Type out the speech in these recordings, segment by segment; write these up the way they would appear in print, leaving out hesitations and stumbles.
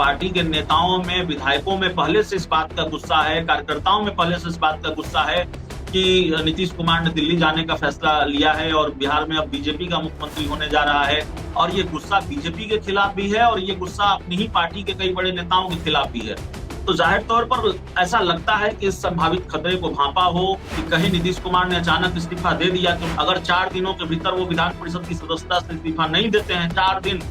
Party के नेताओं में, विधायकों में पहले से इस बात का गुस्सा है, कार्यकर्ताओं में पहले से इस बात का गुस्सा है कि नीतीश कुमार ने दिल्ली जाने का फैसला लिया है और बिहार में अब बीजेपी का मुख्यमंत्री होने जा रहा है। और ये गुस्सा बीजेपी के खिलाफ भी है और ये गुस्सा अपनी ही पार्टी के कई बड़े नेताओं के खिलाफ भी है। तो जाहिर तौर पर ऐसा लगता है कि इस संभावित खतरे को भांपा हो कि कहीं नीतीश कुमार ने अचानक इस्तीफा दे दिया, तो अगर 4 दिनों के भीतर वो विधान परिषद की सदस्यता से इस्तीफा नहीं देते हैं, 4 दिन,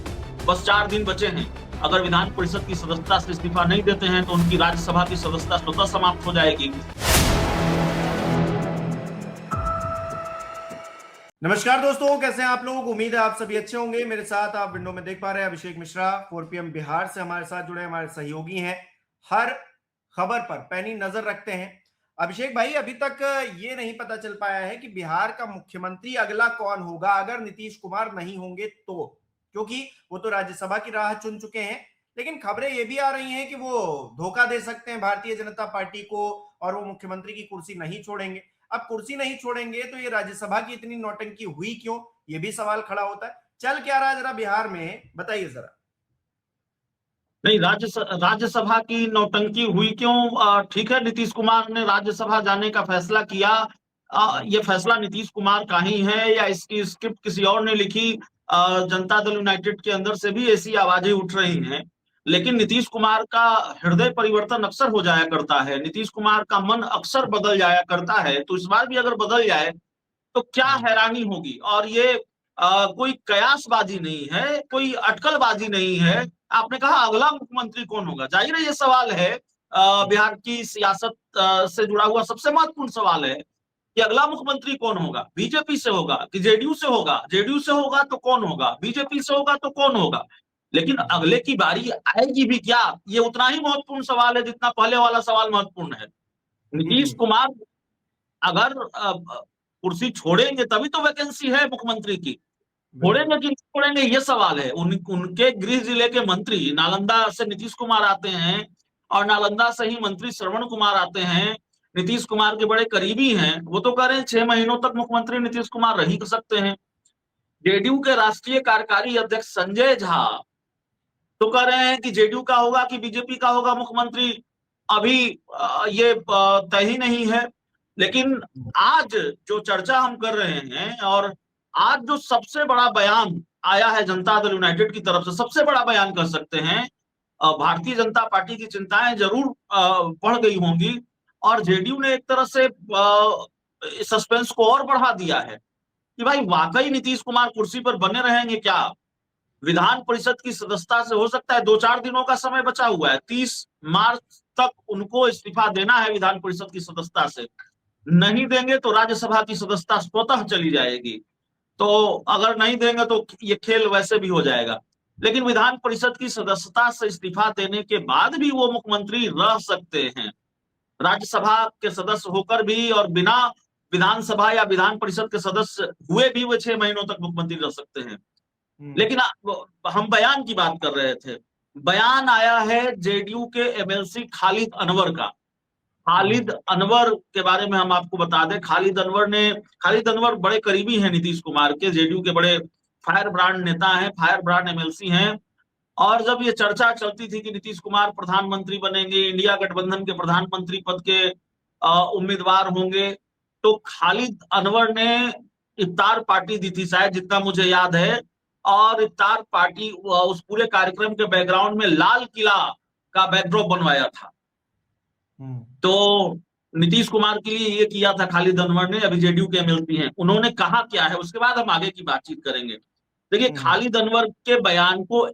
बस 4 दिन बचे हैं, अगर विधान परिषद की सदस्यता से इस्तीफा नहीं देते हैं तो उनकी राज्यसभा की सदस्यता स्वतः समाप्त हो जाएगी। नमस्कार दोस्तों, कैसे हैं आप लोग। उम्मीद है आप सभी अच्छे होंगे। मेरे साथ आप विंडो में देख पा रहे हैं अभिषेक मिश्रा 4 PM बिहार से हमारे साथ जुड़े हमारे सहयोगी हैं, हर खबर पर पैनी नजर रखते हैं। अभिषेक भाई, अभी तक ये नहीं पता चल पाया है कि बिहार का मुख्यमंत्री अगला कौन होगा अगर नीतीश कुमार नहीं होंगे तो, क्योंकि वो तो राज्यसभा की राह चुन चुके हैं। लेकिन खबरें ये भी आ रही हैं कि वो धोखा दे सकते हैं भारतीय जनता पार्टी को और वो मुख्यमंत्री की कुर्सी नहीं छोड़ेंगे। अब कुर्सी नहीं छोड़ेंगे तो ये राज्यसभा की इतनी नौटंकी हुई क्यों, ये भी सवाल खड़ा होता है। चल क्या रहा है जरा बिहार में, बताइए जरा। नहीं, राज्यसभा की नौटंकी हुई क्यों? ठीक है, नीतीश कुमार ने राज्यसभा जाने का फैसला किया। ये फैसला नीतीश कुमार का ही है या इसकी स्क्रिप्ट किसी और ने लिखी? जनता दल यूनाइटेड के अंदर से भी ऐसी आवाजें उठ रही हैं। लेकिन नीतीश कुमार का हृदय परिवर्तन अक्सर हो जाया करता है, नीतीश कुमार का मन अक्सर बदल जाया करता है। तो इस बार भी अगर बदल जाए तो क्या हैरानी होगी। और ये कोई कयासबाजी नहीं है, कोई अटकलबाजी नहीं है। आपने कहा अगला मुख्यमंत्री कौन होगा, जाहिर है ये सवाल है, बिहार की सियासत से जुड़ा हुआ सबसे महत्वपूर्ण सवाल है कि अगला मुख्यमंत्री कौन होगा। बीजेपी से होगा कि जेडीयू से होगा? जेडीयू से होगा तो कौन होगा, बीजेपी से होगा तो कौन होगा? लेकिन अगले की बारी आएगी भी क्या, ये उतना ही महत्वपूर्ण सवाल है जितना पहले वाला सवाल महत्वपूर्ण है। नीतीश कुमार अगर कुर्सी छोड़ेंगे तभी तो वैकेंसी है मुख्यमंत्री की। छोड़ेंगे कि नहीं छोड़ेंगे ये सवाल है। उनके गृह जिले के मंत्री, नालंदा से नीतीश कुमार आते हैं और नालंदा से ही मंत्री श्रवण कुमार आते हैं, नीतीश कुमार के बड़े करीबी हैं। वो तो कह रहे हैं 6 महीनों तक मुख्यमंत्री नीतीश कुमार रह ही सकते हैं। जेडीयू के राष्ट्रीय कार्यकारी अध्यक्ष संजय झा तो कह रहे हैं कि जेडीयू का होगा कि बीजेपी का होगा मुख्यमंत्री, अभी ये तय ही नहीं है। लेकिन आज जो चर्चा हम कर रहे हैं और आज जो सबसे बड़ा बयान आया है जनता दल यूनाइटेड की तरफ से, सबसे बड़ा बयान कर सकते हैं। भारतीय जनता पार्टी की चिंताएं जरूर बढ़ गई होंगी और जेडीयू ने एक तरह से सस्पेंस को और बढ़ा दिया है कि भाई वाकई नीतीश कुमार कुर्सी पर बने रहेंगे क्या। विधान परिषद की सदस्यता से हो सकता है 2-4 दिनों का समय बचा हुआ है, 30 मार्च तक उनको इस्तीफा देना है विधान परिषद की सदस्यता से। नहीं देंगे तो राज्यसभा की सदस्यता स्वतः चली जाएगी। तो अगर नहीं देंगे तो ये खेल वैसे भी हो जाएगा। लेकिन विधान परिषद की सदस्यता से इस्तीफा देने के बाद भी वो मुख्यमंत्री रह सकते हैं, राज्यसभा के सदस्य होकर भी, और बिना विधानसभा या विधान परिषद के सदस्य हुए भी वो 6 महीनों तक मुख्यमंत्री रह सकते हैं। लेकिन हम बयान की बात कर रहे थे। बयान आया है जेडीयू के एमएलसी खालिद अनवर का। खालिद अनवर के बारे में हम आपको बता दें, खालिद अनवर बड़े करीबी हैं नीतीश कुमार के, जेडीयू के बड़े फायर ब्रांड नेता हैं, फायर ब्रांड एमएलसी हैं। और जब ये चर्चा चलती थी कि नीतीश कुमार प्रधानमंत्री बनेंगे, इंडिया गठबंधन के प्रधानमंत्री पद के उम्मीदवार होंगे, तो खालिद अनवर ने इफ्तार पार्टी दी थी शायद, जितना मुझे याद है। और इफ्तार पार्टी उस पूरे कार्यक्रम के बैकग्राउंड में लाल किला का बैकड्रॉप बनवाया था। तो नीतीश कुमार के लिए ये किया था खालिद अनवर ने, अभी जेडीयू के एमएलसी हैं। उन्होंने कहा क्या है उसके बाद हम आगे की बातचीत करेंगे। देखिए, खालिद अनवर के बयान को,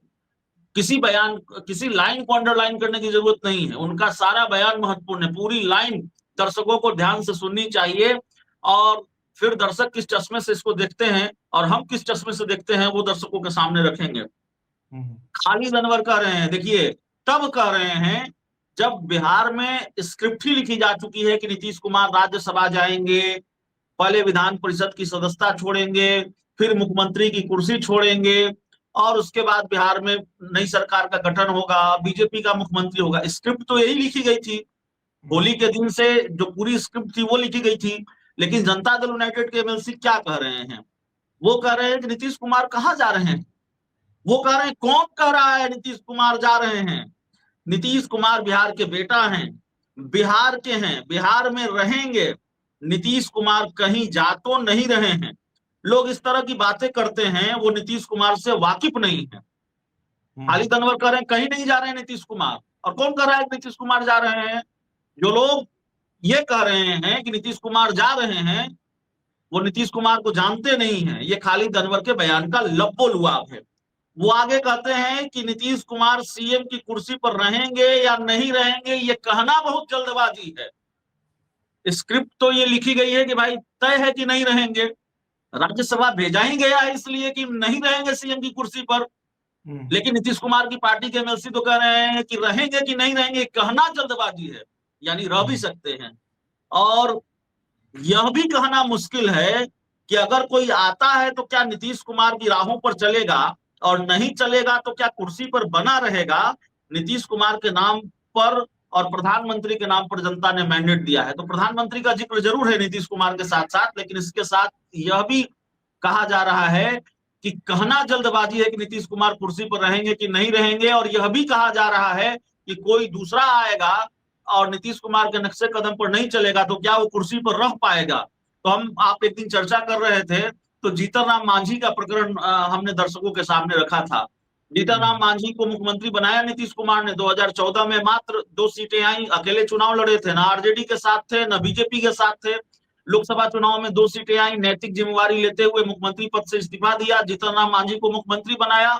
किसी लाइन को अंडरलाइन करने की जरूरत नहीं है, उनका सारा बयान महत्वपूर्ण है। पूरी लाइन दर्शकों को ध्यान से सुननी चाहिए और फिर दर्शक किस चश्मे से इसको देखते हैं और हम किस चश्मे से देखते हैं वो दर्शकों के सामने रखेंगे। खालिद अनवर कह रहे हैं, देखिए, तब कह रहे हैं जब बिहार में स्क्रिप्ट ही लिखी जा चुकी है कि नीतीश कुमार राज्यसभा जाएंगे, पहले विधान परिषद की सदस्यता छोड़ेंगे, फिर मुख्यमंत्री की कुर्सी छोड़ेंगे और उसके बाद बिहार में नई सरकार का गठन होगा, बीजेपी का मुख्यमंत्री होगा। स्क्रिप्ट तो यही लिखी गई थी, होली के दिन से जो पूरी स्क्रिप्ट थी वो लिखी गई थी। लेकिन जनता दल यूनाइटेड के एमएलसी क्या कह रहे हैं? वो कह रहे हैं कि नीतीश कुमार कहाँ जा रहे हैं। वो कह रहे हैं, कौन कह रहा है नीतीश कुमार जा रहे हैं? नीतीश कुमार बिहार के बेटा हैं, बिहार के हैं, बिहार में रहेंगे। नीतीश कुमार कहीं जा तो नहीं रहे हैं। लोग इस तरह की बातें करते हैं, वो नीतीश कुमार से वाकिफ नहीं है। खालिद अनवर कह रहे हैं कहीं नहीं जा रहे हैं नीतीश कुमार, और कौन कह रहा है कि नीतीश कुमार जा रहे हैं? जो लोग ये कह रहे हैं कि नीतीश कुमार जा रहे हैं, वो नीतीश कुमार को जानते नहीं है। ये खालिद अनवर के बयान का लब्बो लुआब है। वो आगे कहते हैं कि नीतीश कुमार सीएम की कुर्सी पर रहेंगे या नहीं रहेंगे, ये कहना बहुत जल्दबाजी है। स्क्रिप्ट तो ये लिखी गई है कि भाई तय है कि नहीं रहेंगे। राज्यसभा भेजा ही गया है इसलिए कि नहीं रहेंगे सीएम की कुर्सी पर। लेकिन नीतीश कुमार की पार्टी के एमएलसी तो कह रहे हैं कि रहेंगे कि नहीं रहेंगे, कहना जल्दबाजी है, यानी रह भी सकते हैं। और यह भी कहना मुश्किल है कि अगर कोई आता है तो क्या नीतीश कुमार की राहों पर चलेगा, और नहीं चलेगा तो क्या कुर्सी पर बना रहेगा। नीतीश कुमार के नाम पर और प्रधानमंत्री के नाम पर जनता ने मैंडेट दिया है, तो प्रधानमंत्री का जिक्र जरूर है नीतीश कुमार के साथ साथ, लेकिन इसके साथ यह भी कहा जा रहा है कि कहना जल्दबाजी है कि नीतीश कुमार कुर्सी पर रहेंगे कि नहीं रहेंगे। और यह भी कहा जा रहा है कि कोई दूसरा आएगा और नीतीश कुमार के नक्शे कदम पर नहीं चलेगा तो क्या वो कुर्सी पर रह पाएगा। तो आप एक दिन चर्चा कर रहे थे, तो जीतन राम मांझी का प्रकरण हमने दर्शकों के सामने रखा था। जीतन राम मांझी को मुख्यमंत्री बनाया नीतीश कुमार ने। 2014 में मात्र 2 सीटें आई, अकेले चुनाव लड़े थे, ना आरजेडी के साथ थे ना बीजेपी के साथ थे। लोकसभा चुनाव में 2 सीटें आई, नैतिक जिम्मेवारी लेते हुए मुख्यमंत्री पद से इस्तीफा दिया, जीतन राम मांझी को मुख्यमंत्री बनाया,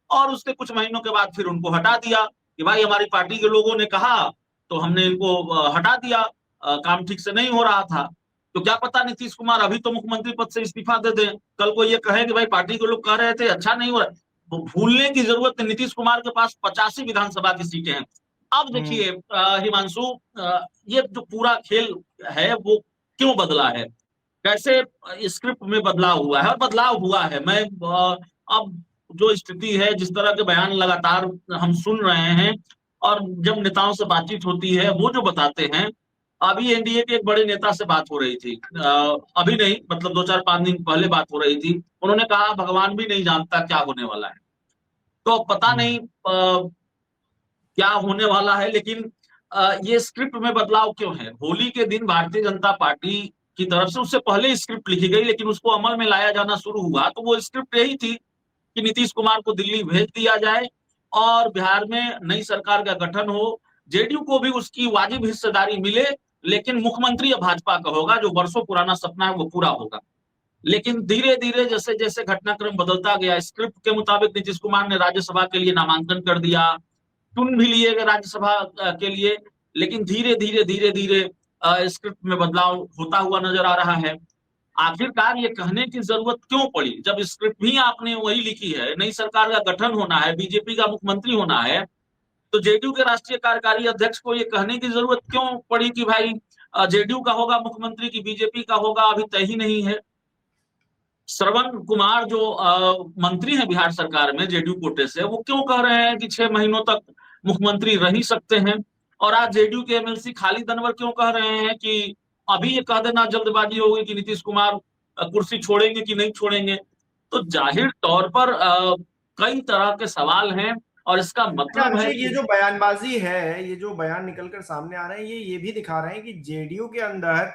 और उसके कुछ महीनों के बाद फिर उनको हटा दिया कि भाई हमारी पार्टी के लोगों ने कहा तो हमने इनको हटा दिया, काम ठीक से नहीं हो रहा था। तो क्या पता नीतीश कुमार अभी तो मुख्यमंत्री पद से इस्तीफा दे दें, कल को ये कहे कि भाई पार्टी के लोग कह रहे थे अच्छा नहीं हो रहा। वो भूलने की जरूरत है, नीतीश कुमार के पास 85 विधानसभा की सीटें हैं। अब देखिए हिमांशु, ये जो पूरा खेल है वो क्यों बदला है, कैसे स्क्रिप्ट में बदलाव हुआ है, और बदलाव हुआ है। मैं अब जो स्थिति है, जिस तरह के बयान लगातार हम सुन रहे हैं, और जब नेताओं से बातचीत होती है वो जो बताते हैं। अभी एनडीए के एक बड़े नेता से बात हो रही थी, अभी नहीं, मतलब 2-4-5 दिन पहले बात हो रही थी। उन्होंने कहा भगवान भी नहीं जानता क्या होने वाला है। तो पता नहीं क्या होने वाला है, लेकिन ये स्क्रिप्ट में बदलाव क्यों है। होली के दिन भारतीय जनता पार्टी की तरफ से उससे पहले स्क्रिप्ट लिखी गई, लेकिन उसको अमल में लाया जाना शुरू हुआ, तो वो स्क्रिप्ट यही थी कि नीतीश कुमार को दिल्ली भेज दिया जाए और बिहार में नई सरकार का गठन हो, जेडीयू को भी उसकी वाजिब हिस्सेदारी मिले, लेकिन मुख्यमंत्री अब भाजपा का होगा, जो वर्षों पुराना सपना है वो पूरा होगा। लेकिन धीरे धीरे जैसे जैसे घटनाक्रम बदलता गया, स्क्रिप्ट के मुताबिक नीतीश कुमार ने राज्यसभा के लिए नामांकन कर दिया, चुन भी लिए गए राज्यसभा के लिए, लेकिन धीरे धीरे धीरे धीरे स्क्रिप्ट में बदलाव होता हुआ नजर आ रहा है। आखिरकार ये कहने की जरूरत क्यों पड़ी, जब स्क्रिप्ट भी आपने वही लिखी है, नई सरकार का गठन होना है, बीजेपी का मुख्यमंत्री होना है, तो जेडीयू के राष्ट्रीय कार्यकारी अध्यक्ष को ये कहने की जरूरत क्यों पड़ी कि भाई जेडीयू का होगा मुख्यमंत्री की बीजेपी का होगा, अभी तय ही नहीं है। श्रवण कुमार जो मंत्री हैं बिहार सरकार में जेडीयू कोटे से, वो क्यों कह रहे हैं कि 6 महीनों तक मुख्यमंत्री रह ही सकते हैं। और आज जेडीयू के एमएलसी खालिद अनवर क्यों कह रहे हैं कि अभी ये कह देना जल्दबाजी होगी कि नीतीश कुमार कुर्सी छोड़ेंगे कि नहीं छोड़ेंगे। तो जाहिर तौर पर कई तरह के सवाल हैं, और इसका मतलब है ये जो बयानबाजी है, ये जो बयान निकलकर सामने आ रहे हैं, ये भी दिखा रहे हैं कि जेडीयू के अंदर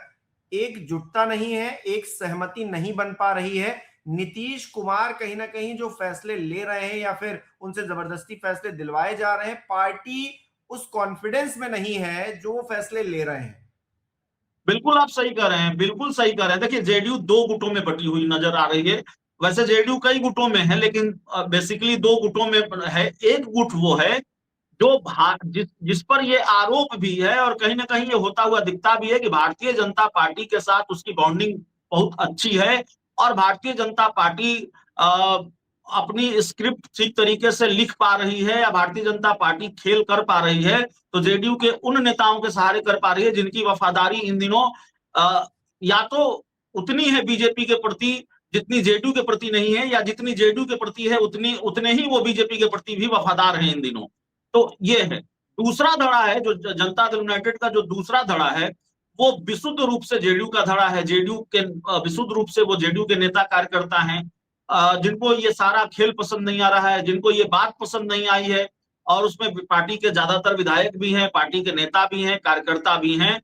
एकजुटता नहीं है, एक सहमति नहीं बन पा रही है। नीतीश कुमार कहीं ना कहीं जो फैसले ले रहे हैं या फिर उनसे जबरदस्ती फैसले दिलवाए जा रहे हैं, पार्टी उस कॉन्फिडेंस में नहीं है जो वो फैसले ले रहे हैं। बिल्कुल आप सही कह रहे हैं, बिल्कुल सही कह रहे हैं। देखिए जेडीयू 2 गुटों में बटी हुई नजर आ रही है। वैसे जेडीयू कई गुटों में है, लेकिन बेसिकली 2 गुटों में है। एक गुट वो है जो जिस पर ये आरोप भी है, और कहीं ना कहीं ये होता हुआ दिखता भी है कि भारतीय जनता पार्टी के साथ उसकी बॉन्डिंग बहुत अच्छी है, और भारतीय जनता पार्टी अपनी स्क्रिप्ट ठीक तरीके से लिख पा रही है, या भारतीय जनता पार्टी खेल कर पा रही है, तो जेडीयू के उन नेताओं के सहारे कर पा रही है जिनकी वफादारी इन दिनों या तो उतनी है बीजेपी के प्रति जितनी जेडीयू के प्रति नहीं है, या जितनी जेडीयू के प्रति है उतने ही वो बीजेपी के प्रति भी वफादार हैं इन दिनों। तो ये है। दूसरा धड़ा है जो जनता दल यूनाइटेड का जो दूसरा धड़ा है, वो विशुद्ध रूप से जेडीयू का धड़ा है। जेडीयू के विशुद्ध रूप से वो जेडीयू के नेता कार्यकर्ता हैं, जिनको ये सारा खेल पसंद नहीं आ रहा है, जिनको ये बात पसंद नहीं आई है, और उसमें पार्टी के ज्यादातर विधायक भी हैं, पार्टी के नेता भी हैं, कार्यकर्ता भी हैं।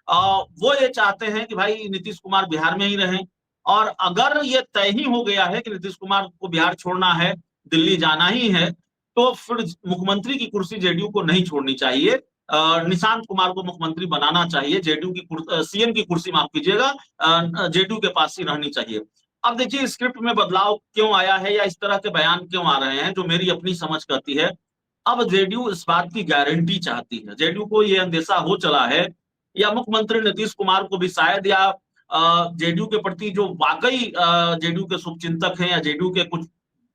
वो ये चाहते हैं कि भाई नीतीश कुमार बिहार में ही रहें। और अगर ये तय ही हो गया है कि नीतीश कुमार को बिहार छोड़ना है, दिल्ली जाना ही है, तो फिर मुख्यमंत्री की कुर्सी जेडीयू को नहीं छोड़नी चाहिए। निशांत कुमार को मुख्यमंत्री बनाना चाहिए, जेडीयू की सीएम की कुर्सी, माफ कीजिएगा, जेडीयू के पास ही रहनी चाहिए। अब देखिए स्क्रिप्ट में बदलाव क्यों आया है या इस तरह के बयान क्यों आ रहे हैं, जो मेरी अपनी समझ करती है। अब जेडीयू इस बात की गारंटी चाहती है, जेडीयू को यह अंदेशा हो चला है, या मुख्यमंत्री नीतीश कुमार को भी शायद, या जेडीयू के प्रति जो वाकई जेडीयू के शुभचिंतक हैं या जेडीयू के कुछ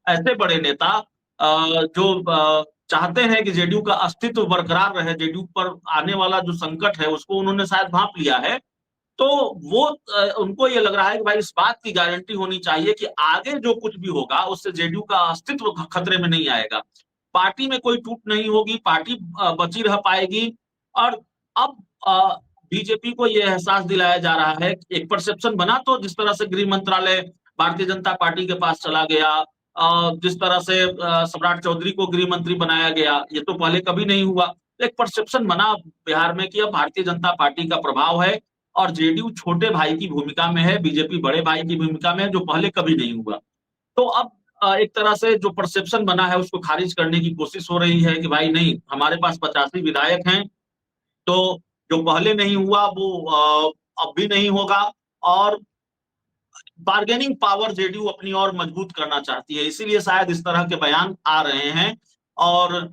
ऐसे बड़े नेता जो चाहते हैं कि जेडीयू का अस्तित्व बरकरार रहे, जेडीयू पर आने वाला जो संकट है उसको उन्होंने शायद भांप लिया है। तो वो उनको ये लग रहा है कि भाई इस बात की गारंटी होनी चाहिए कि आगे जो कुछ भी होगा उससे जेडीयू का अस्तित्व खतरे में नहीं आएगा, पार्टी में कोई टूट नहीं होगी, पार्टी बची रह पाएगी। और अब बीजेपी को यह एहसास दिलाया जा रहा है, एक परसेप्शन बना, तो जिस तरह से गृह मंत्रालय भारतीय जनता पार्टी के पास चला गया, जिस तरह से सम्राट चौधरी को गृह मंत्री बनाया गया, ये तो पहले कभी नहीं हुआ। एक परसेप्शन बना बिहार में कि अब भारतीय जनता पार्टी का प्रभाव है और जेडीयू छोटे भाई की भूमिका में है, बीजेपी बड़े भाई की भूमिका में है, जो पहले कभी नहीं हुआ। तो अब एक तरह से जो परसेप्शन बना है उसको खारिज करने की कोशिश हो रही है कि भाई नहीं, हमारे पास 85 विधायक हैं, तो जो पहले नहीं हुआ वो अब भी नहीं होगा। और बार्गेनिंग पावर जेडीयू अपनी और मजबूत करना चाहती है, इसीलिए शायद इस तरह के बयान आ रहे हैं और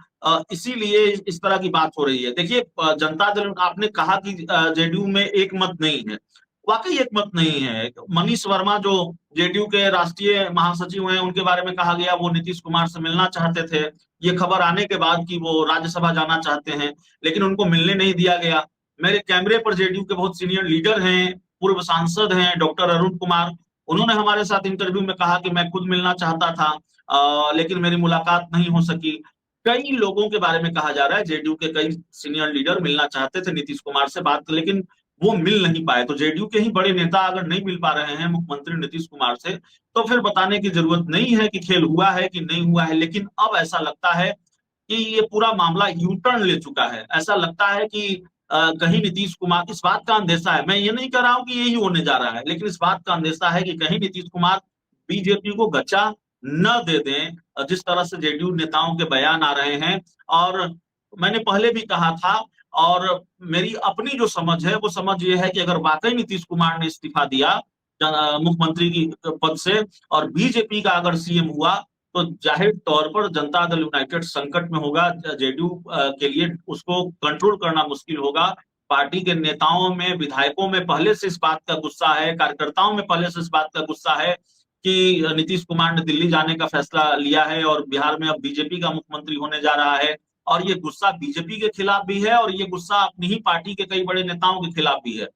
इसीलिए इस तरह की बात हो रही है। देखिए जनता दल, आपने कहा कि जेडीयू में एक मत नहीं है, वाकई एक मत नहीं है। मनीष वर्मा जो जेडीयू के राष्ट्रीय महासचिव हैं, उनके बारे में कहा गया वो नीतीश कुमार से मिलना चाहते थे, ये खबर आने के बाद कि वो राज्यसभा जाना चाहते हैं, लेकिन उनको मिलने नहीं दिया गया। मेरे कैमरे पर जेडीयू के बहुत सीनियर लीडर हैं, पूर्व सांसद हैं, डॉक्टर अरुण कुमार, उन्होंने हमारे साथ इंटरव्यू में कहा कि मैं खुद मिलना चाहता था, लेकिन मेरी मुलाकात नहीं हो सकी। कई लोगों के बारे में कहा जा रहा है, जेडीयू के कई सीनियर लीडर मिलना चाहते थे नीतीश कुमार से बात, लेकिन वो मिल नहीं पाए। तो जेडीयू के ही बड़े नेता अगर नहीं मिल पा रहे हैं मुख्यमंत्री नीतीश कुमार से, तो फिर बताने की जरूरत नहीं है कि खेल हुआ है कि नहीं हुआ है। लेकिन अब ऐसा लगता है कि ये पूरा मामला यू टर्न ले चुका है। ऐसा लगता है कि कहीं नीतीश कुमार, इस बात का अंदेशा है, मैं ये नहीं कह रहा हूं कि यही होने जा रहा है, लेकिन इस बात का अंदेशा है कि कहीं नीतीश कुमार बीजेपी को गच्चा न दे दें, जिस तरह से जेडीयू नेताओं के बयान आ रहे हैं। और मैंने पहले भी कहा था, और मेरी अपनी जो समझ है वो समझ ये है कि अगर वाकई नीतीश कुमार ने इस्तीफा दिया मुख्यमंत्री की पद से और बीजेपी का अगर सीएम हुआ, तो जाहिर तौर पर जनता दल यूनाइटेड संकट में होगा। जेडीयू के लिए उसको कंट्रोल करना मुश्किल होगा। पार्टी के नेताओं में, विधायकों में पहले से इस बात का गुस्सा है, कार्यकर्ताओं में पहले से इस बात का गुस्सा है कि नीतीश कुमार ने दिल्ली जाने का फैसला लिया है और बिहार में अब बीजेपी का मुख्यमंत्री होने जा रहा है। और ये गुस्सा बीजेपी के खिलाफ भी है और ये गुस्सा अपनी ही पार्टी के कई बड़े नेताओं के खिलाफ भी है।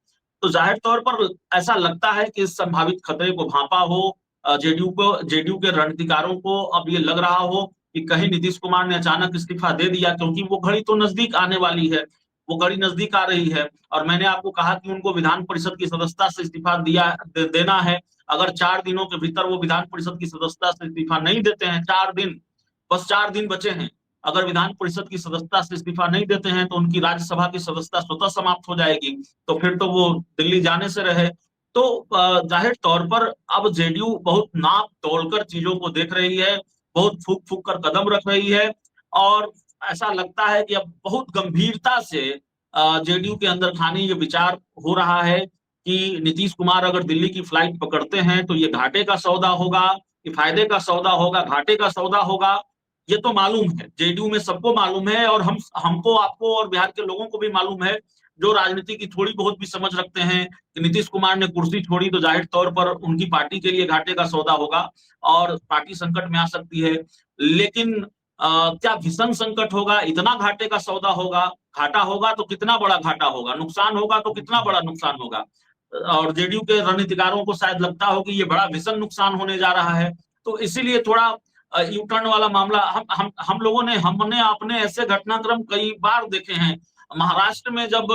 तो जाहिर तौर पर ऐसा लगता है कि इस संभावित खतरे को भांपा हो जेडीयू के रणनीतिकारों को, अब ये लग रहा हो कि कहीं नीतीश कुमार ने अचानक इस्तीफा दे दिया, क्योंकि वो घड़ी तो नजदीक आने वाली है, वो घड़ी नजदीक आ रही है। और मैंने आपको कहा कि उनको विधान परिषद की सदस्यता से इस्तीफा देना है। अगर 4 दिनों के भीतर वो विधान परिषद की सदस्यता से इस्तीफा नहीं देते हैं, 4 दिन, बस 4 दिन बचे हैं, अगर विधान परिषद की सदस्यता से इस्तीफा नहीं देते हैं तो उनकी राज्यसभा की सदस्यता स्वतः समाप्त हो जाएगी, तो फिर तो वो दिल्ली जाने से रहे। तो जाहिर तौर पर अब जेडीयू बहुत नाप तोड़कर चीजों को देख रही है, बहुत फूक फूक कर कदम रख रही है। और ऐसा लगता है कि अब बहुत गंभीरता से जेडीयू के अंदर खाने ये विचार हो रहा है कि नीतीश कुमार अगर दिल्ली की फ्लाइट पकड़ते हैं तो ये घाटे का सौदा होगा, ये फायदे का सौदा होगा, घाटे का सौदा होगा। ये तो मालूम है, जेडीयू में सबको मालूम है, और हमको, आपको और बिहार के लोगों को भी मालूम है, जो राजनीति की थोड़ी बहुत भी समझ रखते हैं, कि नीतीश कुमार ने कुर्सी छोड़ी तो जाहिर तौर पर उनकी पार्टी के लिए घाटे का सौदा होगा और पार्टी संकट में आ सकती है। लेकिन क्या भीषण संकट होगा, इतना घाटे का सौदा होगा, घाटा होगा तो कितना बड़ा घाटा होगा, नुकसान होगा तो कितना बड़ा नुकसान होगा। और जेडीयू के रणनीतिकारों को शायद लगता हो कि ये बड़ा भीषण नुकसान होने जा रहा है। तो इसीलिए थोड़ा यू टर्न वाला मामला, हम लोगों ने, हमने अपने ऐसे घटनाक्रम कई बार देखे हैं। महाराष्ट्र में जब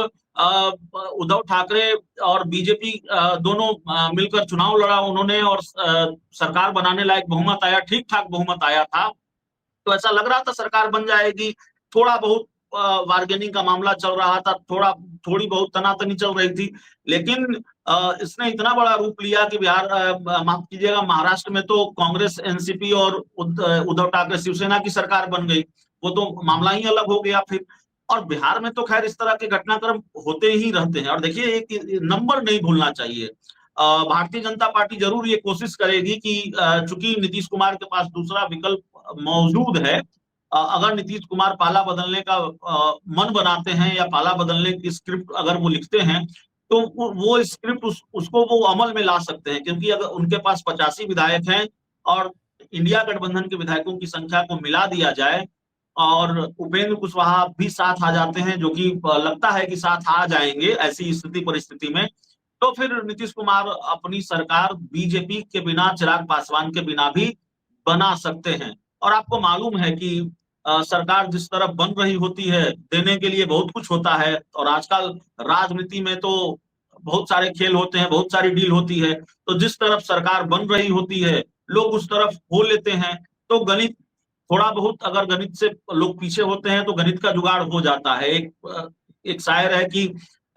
उद्धव ठाकरे और बीजेपी दोनों मिलकर चुनाव लड़ा उन्होंने, और सरकार बनाने लायक बहुमत आया, ठीक ठाक बहुमत आया था, तो ऐसा लग रहा था सरकार बन जाएगी। थोड़ा बहुत बार्गेनिंग का मामला चल रहा था, थोड़ी बहुत तनातनी चल रही थी, लेकिन इसने इतना बड़ा रूप लिया कि माफ कीजिएगा, महाराष्ट्र में तो कांग्रेस, एनसीपी और उद्धव ठाकरे शिवसेना की सरकार बन गई। वो तो मामला ही अलग हो गया फिर। और बिहार में तो खैर इस तरह के घटनाक्रम होते ही रहते हैं। और देखिए, एक नंबर नहीं भूलना चाहिए। भारतीय जनता पार्टी जरूर ये कोशिश करेगी कि चूंकि नीतीश कुमार के पास दूसरा विकल्प मौजूद है, अगर नीतीश कुमार पाला बदलने का मन बनाते हैं या पाला बदलने की स्क्रिप्ट अगर वो लिखते हैं, तो वो स्क्रिप्ट उसको वो अमल में ला सकते हैं, क्योंकि अगर उनके पास 85 विधायक हैं और इंडिया गठबंधन के विधायकों की संख्या को मिला दिया जाए और उपेंद्र कुशवाहा भी साथ आ जाते हैं, जो कि लगता है कि साथ आ जाएंगे ऐसी स्थिति परिस्थिति में, तो फिर नीतीश कुमार अपनी सरकार बीजेपी के बिना, चिराग पासवान के बिना भी बना सकते हैं। और आपको मालूम है कि सरकार जिस तरफ बन रही होती है, देने के लिए बहुत कुछ होता है। और आजकल राजनीति में तो बहुत सारे खेल होते हैं, बहुत सारी डील होती है। तो जिस तरफ सरकार बन रही होती है, लोग उस तरफ हो लेते हैं। तो गणित, थोड़ा बहुत अगर गणित से लोग पीछे होते हैं तो गणित का जुगाड़ हो जाता है। एक शायर है कि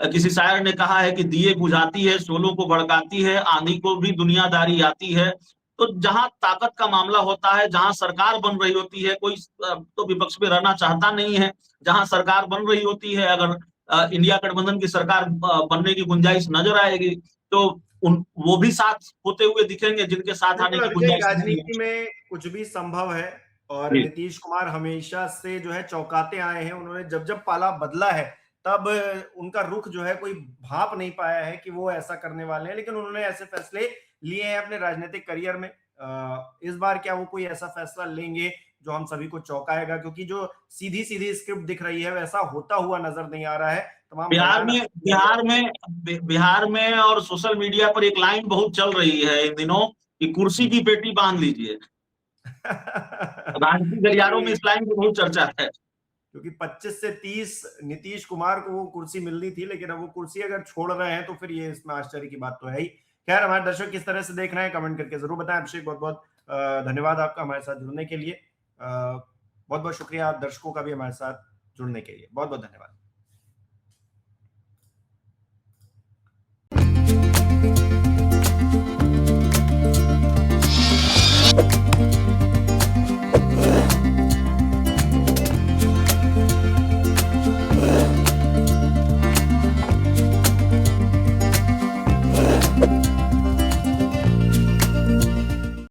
किसी शायर ने कहा है कि दिए बुझाती है, शोलों को भड़काती है, आंधी को भी दुनियादारी आती है। तो जहां ताकत का मामला होता है, जहां सरकार बन रही होती है, कोई तो विपक्ष में रहना चाहता नहीं है। जहां सरकार बन रही होती है, अगर इंडिया गठबंधन की सरकार बनने की गुंजाइश नजर आएगी, तो वो भी साथ होते हुए दिखेंगे जिनके साथ आने बिल्कुल की अभिषेक, गुंजाइश नहीं है। राजनीति में कुछ भी संभव है। और जी। नीतीश कुमार हमेशा से जो है चौंकाते आए हैं। उन्होंने जब जब पाला बदला है, तब उनका रुख जो है कोई भाप नहीं पाया है कि वो ऐसा करने वाले हैं, लेकिन उन्होंने ऐसे फैसले लिए हैं अपने राजनीतिक करियर में। इस बार क्या वो कोई ऐसा फैसला लेंगे जो हम सभी को चौंकाएगा? क्योंकि जो सीधी सीधी स्क्रिप्ट दिख रही है वैसा होता हुआ नजर नहीं आ रहा है। तमाम बिहार बयान में बिहार में बिहार में और सोशल मीडिया पर एक लाइन बहुत चल रही है इन दिनों कि कुर्सी की पेटी बांध लीजिए। राजनीतिक गलियारों में इस लाइन की बहुत चर्चा है। क्योंकि 25 से 30 नीतीश कुमार को वो कुर्सी मिलनी थी, लेकिन अब वो कुर्सी अगर छोड़ रहे हैं तो फिर ये इसमें आश्चर्य की बात तो है ही। खैर, हमारे दर्शक किस तरह से देख रहे हैं कमेंट करके जरूर बताएं। अभिषेक, बहुत बहुत धन्यवाद आपका हमारे साथ जुड़ने के लिए। बहुत बहुत शुक्रिया आप दर्शकों का भी हमारे साथ जुड़ने के लिए। बहुत बहुत धन्यवाद।